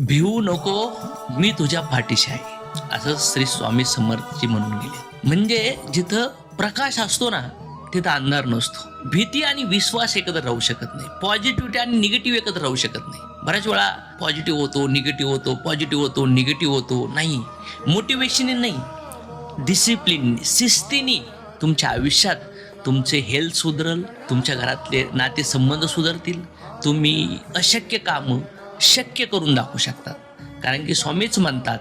भिवू नको, मी तुझ्या पाठीशी आहे, असं श्री स्वामी समर्थजी म्हणून गेले. म्हणजे जिथं प्रकाश असतो ना तिथं अंधार नसतो. भीती आणि विश्वास एकत्र राहू शकत नाही. पॉझिटिव्हिटी आणि निगेटिव्ह एकत्र राहू शकत नाही. बऱ्याच वेळा पॉझिटिव्ह होतो, निगेटिव्ह होतो, पॉझिटिव्ह होतो, निगेटिव्ह होतो. नाही, मोटिवेशनने नाही, डिसिप्लिन, शिस्तीने तुमच्या आयुष्यात तुमचे हेल्थ सुधरल, तुमच्या घरातले नातेसंबंध सुधारतील, तुम्ही अशक्य कामं शक्य करून दाखवू शकतात. कारण की स्वामीच म्हणतात,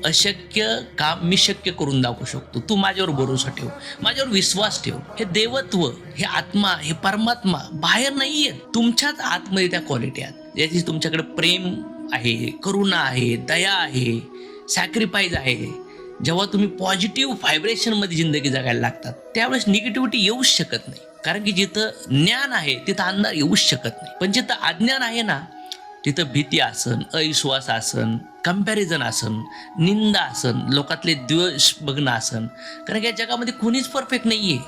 अशक्य काम मी शक्य करून दाखवू शकतो. तू माझ्यावर भरोसा ठेव, माझ्यावर विश्वास ठेव. हे देवत्व, हे आत्मा, हे परमात्मा बाहेर नाही आहे, तुमच्याच आतमध्ये त्या क्वालिटी आहेत. ज्याची तुमच्याकडे प्रेम आहे, करुणा आहे, दया आहे, सॅक्रिफाईस आहे. जेव्हा तुम्ही पॉझिटिव्ह व्हायब्रेशनमध्ये जिंदगी जगायला लागतात त्यावेळेस निगेटिव्हिटी येऊच शकत नाही. कारण की जिथं ज्ञान आहे तिथं अंधार येऊच शकत नाही. पण जिथं अज्ञान आहे ना तिथं भीती असन, अविश्वास असन, कंपॅरिझन असन, निंदा असन, लोकातले द्वेष बघणं असन. कारण की या जगामध्ये कोणीच परफेक्ट नाही आहे.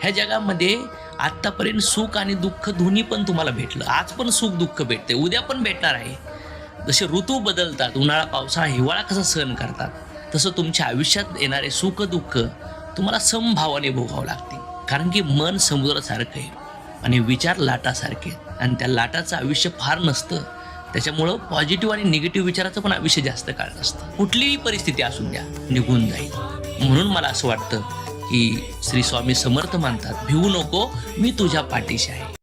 ह्या जगामध्ये आत्तापर्यंत सुख आणि दुःख दोन्ही पण तुम्हाला भेटलं. आज पण सुख दुःख भेटते, उद्या पण भेटणार आहे. जसे ऋतू बदलतात, उन्हाळा पावसाळा हिवाळा कसा सहन करतात, तसं तुमच्या आयुष्यात येणारे सुख दुःख तुम्हाला समभावाने भोगावं लागतील. कारण की मन समुद्रासारखं आहे आणि विचार लाटासारखे आहेत आणि त्या लाटाचं आयुष्य फार नसतं. त्याच्यामुळं पॉझिटिव्ह आणि निगेटिव्ह विचाराचं पण आयुष्य जास्त काळ नसतं. कुठलीही परिस्थिती असून द्या, निघून जाईल. म्हणून मला असं वाटतं की श्री स्वामी समर्थ म्हणतात, भिवू नको, मी तुझ्या पाठीशी आहे.